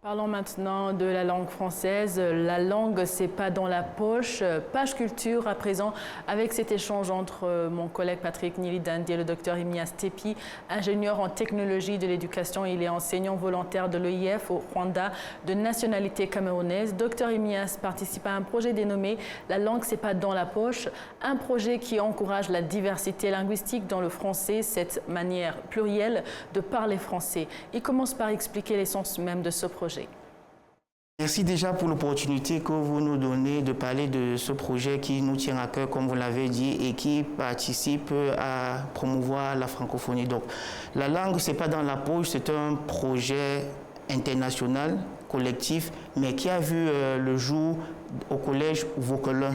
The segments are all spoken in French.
Parlons maintenant de la langue française. La langue, c'est pas dans la poche. Page culture à présent avec cet échange entre mon collègue Patrick Nilidandi et le docteur Imias Tepi, ingénieur en technologie de l'éducation. Il est enseignant volontaire de l'EIF au Rwanda de nationalité camerounaise. Docteur Imias participe à un projet dénommé La langue, c'est pas dans la poche. Un projet qui encourage la diversité linguistique dans le français, cette manière plurielle de parler français. Il commence par expliquer l'essence même de ce projet. Merci déjà pour l'opportunité que vous nous donnez de parler de ce projet qui nous tient à cœur, comme vous l'avez dit, et qui participe à promouvoir la francophonie. Donc, la langue, c'est pas dans la poche, c'est un projet international, collectif, mais qui a vu le jour au collège Vauquelin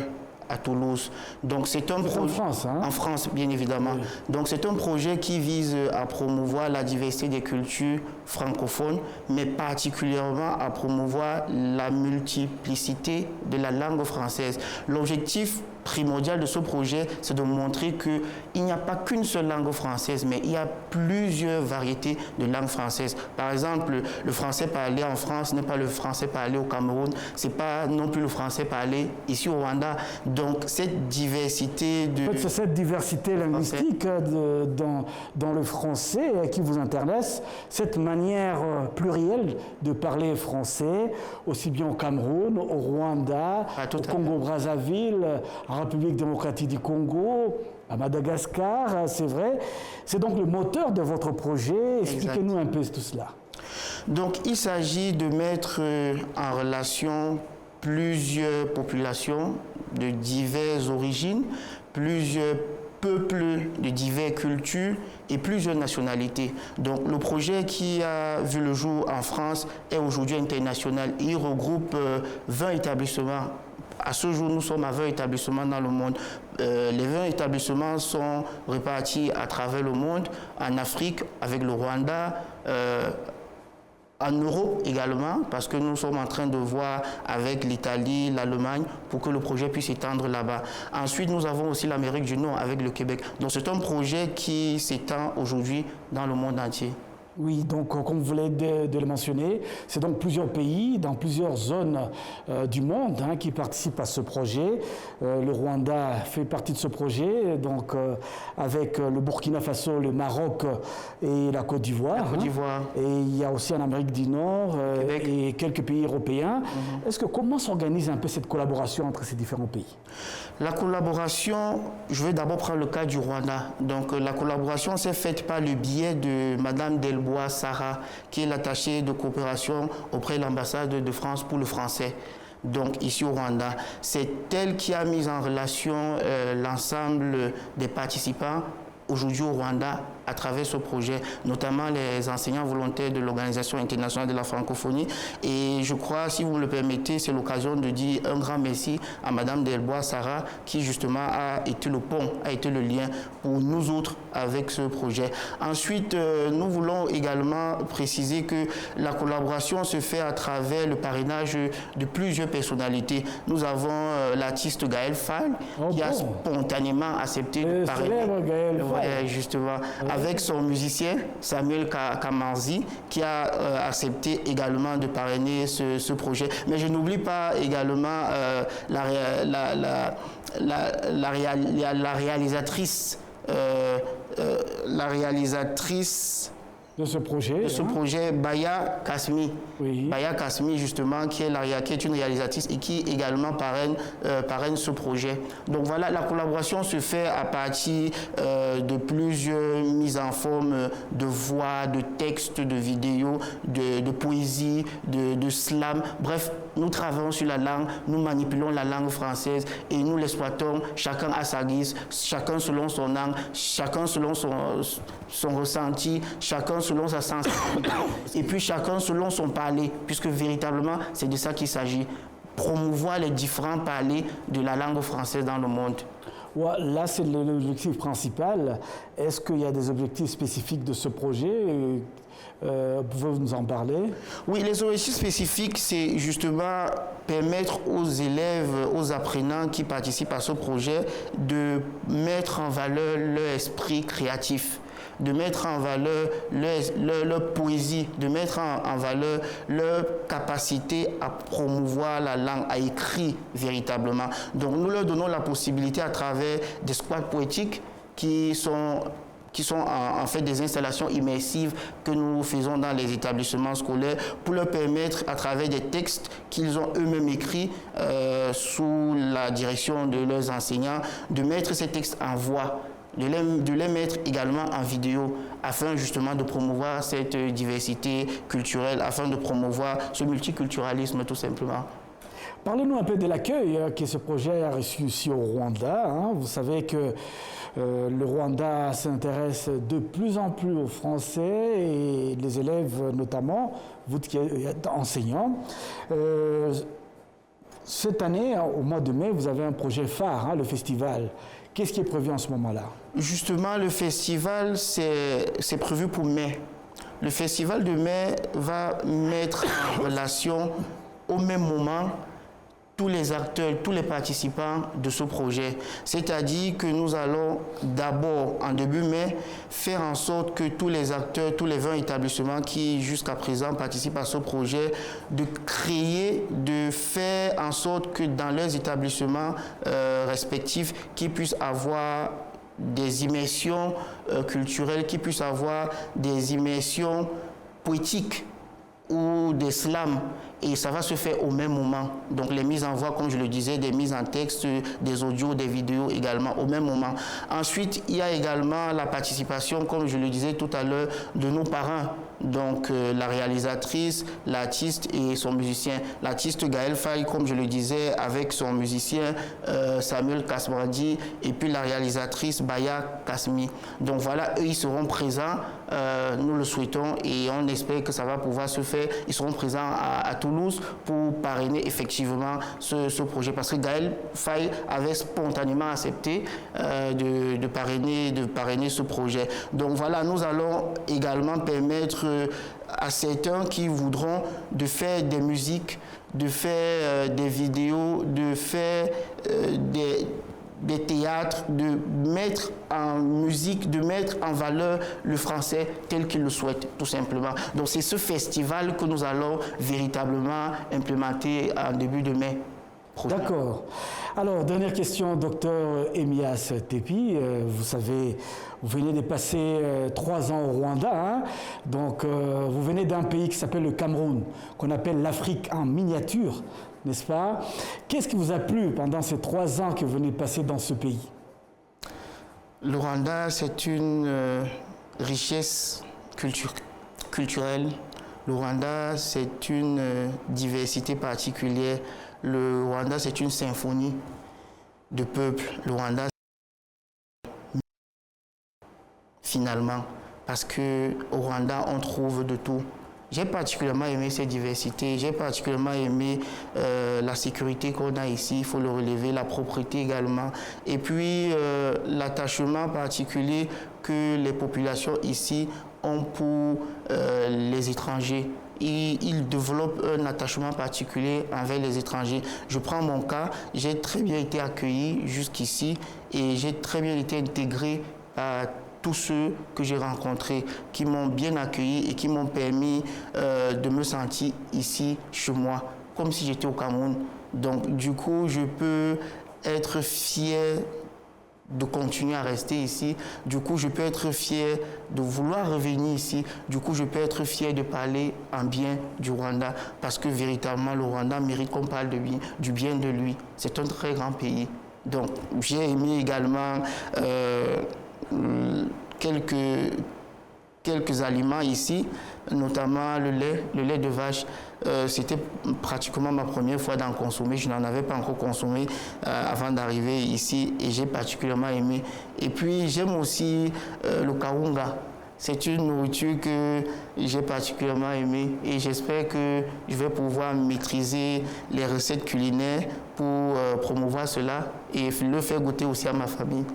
à Toulouse. Donc c'est un projet en France, hein? En France, bien évidemment. Oui. Donc c'est un projet qui vise à promouvoir la diversité des cultures francophones, mais particulièrement à promouvoir la multiplicité de la langue française. L'objectif primordial de ce projet, c'est de montrer qu'il n'y a pas qu'une seule langue française, mais il y a plusieurs variétés de langues françaises. Par exemple, le français parlé en France n'est pas le français parlé au Cameroun, c'est pas non plus le français parlé ici au Rwanda. Donc cette diversité de... En fait, c'est cette diversité linguistique dans le français qui vous intéresse, cette manière plurielle de parler français, aussi bien au Cameroun, au Rwanda, au Congo-Brazzaville, en République démocratique du Congo, à Madagascar, c'est vrai. C'est donc le moteur de votre projet. Expliquez-nous un peu tout cela. Donc, il s'agit de mettre en relation plusieurs populations de diverses origines, plusieurs peuples de diverses cultures et plusieurs nationalités. Donc le projet qui a vu le jour en France est aujourd'hui international. Il regroupe 20 établissements. À ce jour, nous sommes à 20 établissements dans le monde. Les 20 établissements sont répartis à travers le monde, en Afrique avec le Rwanda, en Europe également, parce que nous sommes en train de voir avec l'Italie, l'Allemagne, pour que le projet puisse s'étendre là-bas. Ensuite, nous avons aussi l'Amérique du Nord avec le Québec. Donc c'est un projet qui s'étend aujourd'hui dans le monde entier. Oui, donc comme vous venez de le mentionner, c'est donc plusieurs pays, dans plusieurs zones du monde qui participent à ce projet. Le Rwanda fait partie de ce projet, donc avec le Burkina Faso, le Maroc et la Côte d'Ivoire. Et il y a aussi en Amérique du Nord et quelques pays européens. Comment s'organise un peu cette collaboration entre ces différents pays? La collaboration, je vais d'abord prendre le cas du Rwanda. Donc la collaboration s'est faite par le biais de Madame Delbois Sarah, qui est l'attachée de coopération auprès de l'ambassade de France pour le français. Donc ici au Rwanda, c'est elle qui a mis en relation l'ensemble des participants aujourd'hui au Rwanda à travers ce projet, notamment les enseignants volontaires de l'Organisation internationale de la francophonie. Et je crois, si vous me le permettez, c'est l'occasion de dire un grand merci à Madame Delbois Sarah, qui justement a été le pont, a été le lien pour nous autres avec ce projet. Ensuite, nous voulons également préciser que la collaboration se fait à travers le parrainage de plusieurs personnalités. Nous avons l'artiste Gaël Fall, qui a spontanément accepté de parrainer. Justement. Avec son musicien Samuel Kamanzi, qui a accepté également de parrainer ce projet. Mais je n'oublie pas également la réalisatrice de ce projet, Baya Kasmi. Oui. Baya Kasmi, justement, qui est une réalisatrice et qui également parraine ce projet. Donc voilà, la collaboration se fait à partir de plusieurs mises en forme de voix, de textes, de vidéos, de poésie, de slam. Bref, nous travaillons sur la langue, nous manipulons la langue française et nous l'exploitons, chacun à sa guise, chacun selon son angle, chacun selon son ressenti, chacun selon sa sensibilité et puis chacun selon son parler, puisque véritablement c'est de ça qu'il s'agit, promouvoir les différents parlers de la langue française dans le monde. Ouais, là, c'est l'objectif principal. Est-ce qu'il y a des objectifs spécifiques de ce projet? Pouvez-vous nous en parler? Oui, les objectifs spécifiques, c'est justement permettre aux élèves, aux apprenants qui participent à ce projet de mettre en valeur leur esprit créatif. de mettre en valeur leur poésie, de mettre en valeur leur capacité à promouvoir la langue, à écrire véritablement. Donc nous leur donnons la possibilité à travers des squats poétiques qui sont en fait des installations immersives que nous faisons dans les établissements scolaires pour leur permettre, à travers des textes qu'ils ont eux-mêmes écrits sous la direction de leurs enseignants, de mettre ces textes en voix, de les mettre également en vidéo, afin justement de promouvoir cette diversité culturelle, afin de promouvoir ce multiculturalisme tout simplement. Parlez-nous un peu de l'accueil que ce projet a reçu ici au Rwanda. Vous savez que le Rwanda s'intéresse de plus en plus aux Français et les élèves notamment, vous qui êtes enseignants. Cette année, au mois de mai, vous avez un projet phare, le festival. Qu'est-ce qui est prévu en ce moment-là? Justement, le festival, c'est prévu pour mai. Le festival de mai va mettre en relation au même moment tous les acteurs, tous les participants de ce projet. C'est-à-dire que nous allons d'abord, en début mai, faire en sorte que tous les acteurs, tous les 20 établissements qui jusqu'à présent participent à ce projet, de créer, de faire en sorte que dans leurs établissements respectifs, qu'ils puissent avoir des immersions culturelles, qu'ils puissent avoir des immersions poétiques ou des slams, et ça va se faire au même moment. Donc les mises en voix, comme je le disais, des mises en texte, des audios, des vidéos également au même moment. Ensuite, il y a également la participation, comme je le disais tout à l'heure, de nos parents. Donc la réalisatrice, l'artiste et son musicien. L'artiste Gaël Faye, comme je le disais, avec son musicien Samuel Kasmandi, et puis la réalisatrice Baya Kasmi. Donc voilà, eux, ils seront présents, nous le souhaitons, et on espère que ça va pouvoir se faire. Ils seront présents à Toulouse pour parrainer effectivement ce projet. Parce que Gaël Faye avait spontanément accepté de parrainer ce projet. Donc voilà, nous allons également permettre à certains qui voudront de faire des musiques, de faire des vidéos, de faire des théâtres, de mettre en musique, de mettre en valeur le français tel qu'ils le souhaitent, tout simplement. Donc c'est ce festival que nous allons véritablement implémenter en début de mai. D'accord. Alors, dernière question, docteur Emias Tepi. Vous savez, vous venez de passer 3 ans au Rwanda. Donc, vous venez d'un pays qui s'appelle le Cameroun, qu'on appelle l'Afrique en miniature, n'est-ce pas? Qu'est-ce qui vous a plu pendant ces 3 ans que vous venez passer dans ce pays? Le Rwanda, c'est une richesse culturelle. Le Rwanda, c'est une diversité particulière. Le Rwanda, c'est une symphonie de peuples. Le Rwanda, finalement, parce qu'au Rwanda, on trouve de tout. J'ai particulièrement aimé cette diversité, j'ai particulièrement aimé la sécurité qu'on a ici, il faut le relever, la propreté également, et puis l'attachement particulier que les populations ici ont pour les étrangers. Ils développent un attachement particulier envers les étrangers. Je prends mon cas, j'ai très bien été accueilli jusqu'ici et j'ai très bien été intégré à tous ceux que j'ai rencontrés, qui m'ont bien accueilli et qui m'ont permis de me sentir ici, chez moi, comme si j'étais au Cameroun. Donc du coup, je peux être fier de continuer à rester ici. Du coup, je peux être fier de vouloir revenir ici. Du coup, je peux être fier de parler en bien du Rwanda parce que véritablement, le Rwanda mérite qu'on parle du bien de lui. C'est un très grand pays. Donc, j'ai aimé également quelques aliments ici, notamment le lait de vache. C'était pratiquement ma première fois d'en consommer. Je n'en avais pas encore consommé avant d'arriver ici et j'ai particulièrement aimé. Et puis j'aime aussi le kawunga. C'est une nourriture que j'ai particulièrement aimée et j'espère que je vais pouvoir maîtriser les recettes culinaires pour promouvoir cela et le faire goûter aussi à ma famille.